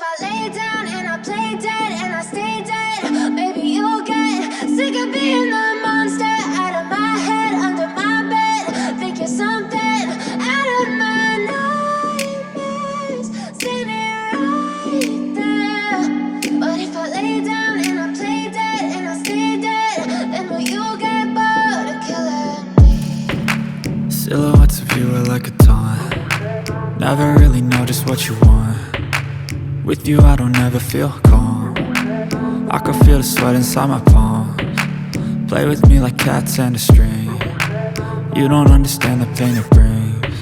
I lay down and I play dead and I stay dead, maybe you'll get sick of being the monster out of my head, under my bed. Think you're something out of my nightmares, standing right there. But if I lay down and I play dead and I stay dead, then will you get bored of killing me? Silhouettes of you are like a taunt. Never really know just what you want. With you I don't ever feel calm. I can feel the sweat inside my palms. Play with me like cats and a string. You don't understand the pain it brings.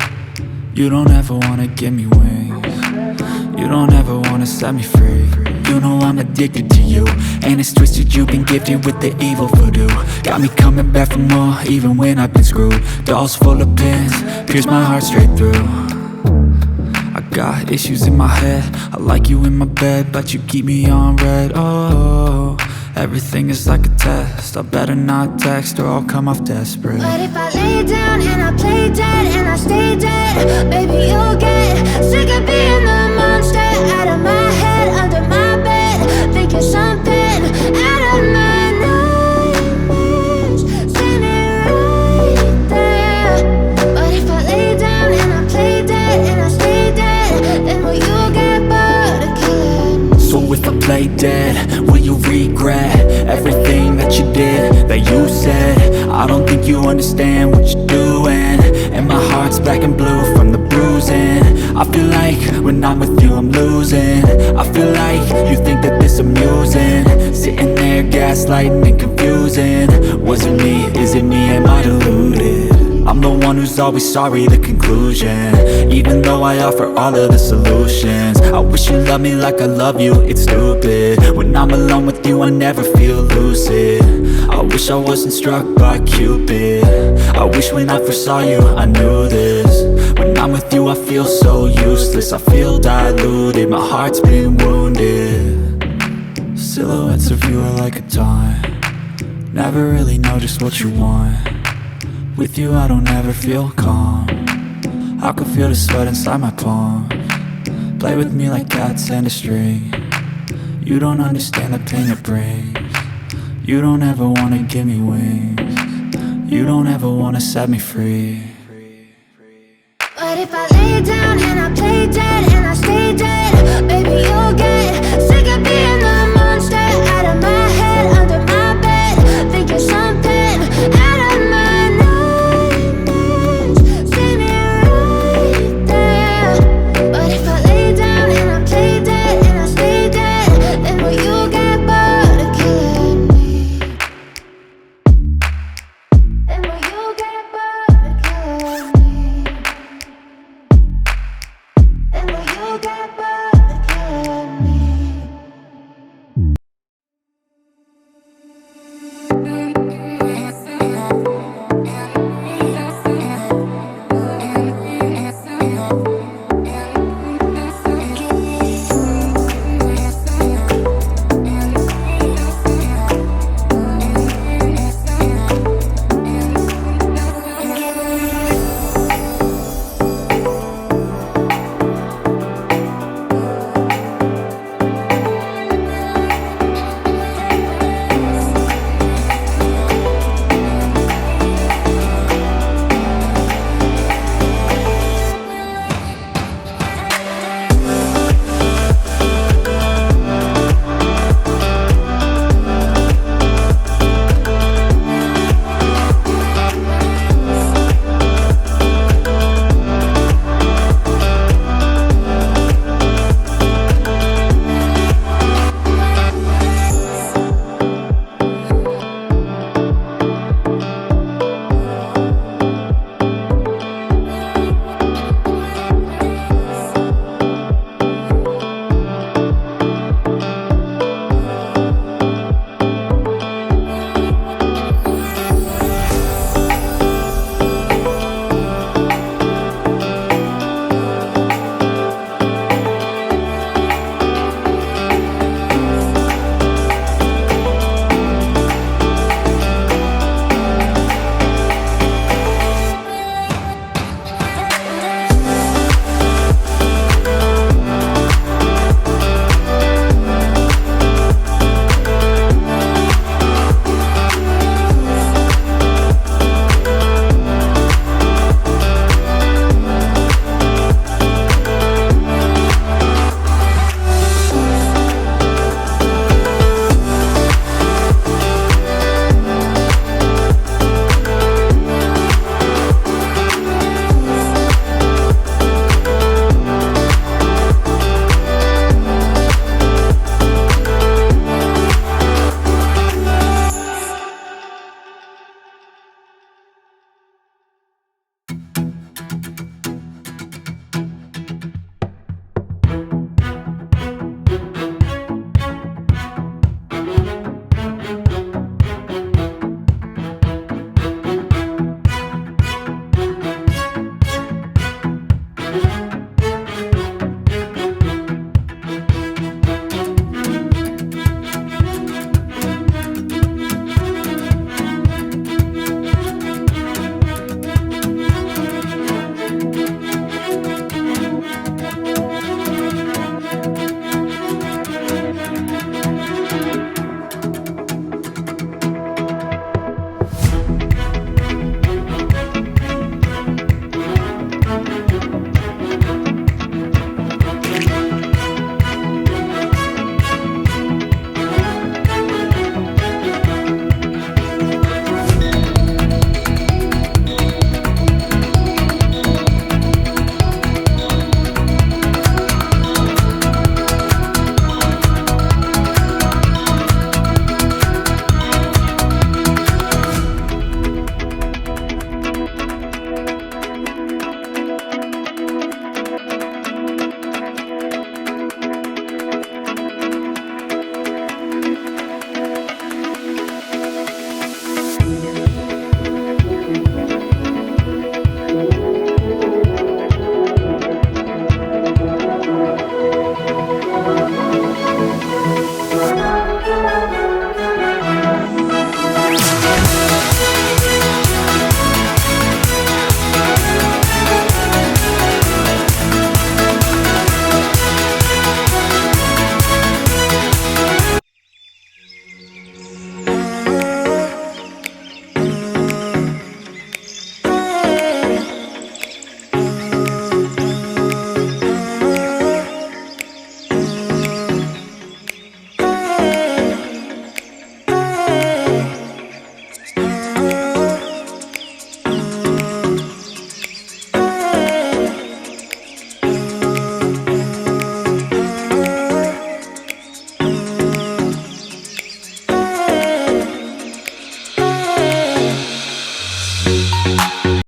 You don't ever wanna give me wings. You don't ever wanna set me free. You know I'm addicted to you, and it's twisted, you've been gifted with the evil voodoo. Got me coming back for more, even when I've been screwed. Dolls full of pins, pierce my heart straight through. I got issues in my head, I like you in my bed, but you keep me on red. Oh, everything is like a test, I better not text or I'll come off desperate. But if I lay down and I play dead and I stay dead, baby you'll get sick of being the monster out of my head, under my bed. Think you're something out of my nightmares, standing right there. But if I lay down and I play dead and I stay dead, then will you get bored of killing me? So if I play dead, will you regret everything that you did, that you said? I don't think you understand what you're doing, and my heart's black and blue from the bruising. I feel like when I'm with you I'm losing. I feel like you think that this amusing, sitting there gaslighting and confusing. Was it me? Is it me? Am I deluded? I'm the one who's always sorry, the conclusion, even though I offer all of the solutions. I wish you loved me like I love you, it's stupid. When I'm alone with you I never feel lucid. I wish I wasn't struck by Cupid. I wish when I first saw you I knew this. When I'm with you I feel so useless, I feel diluted, my heart's been wounded. Silhouettes of you are like a taunt. Never really know just what you want. With you I don't ever feel calm. I can feel the sweat inside my palms. Play with me like cats and a string. You don't understand the pain it brings. You don't ever wanna give me wings. You don't ever wanna set me free. But if I lay down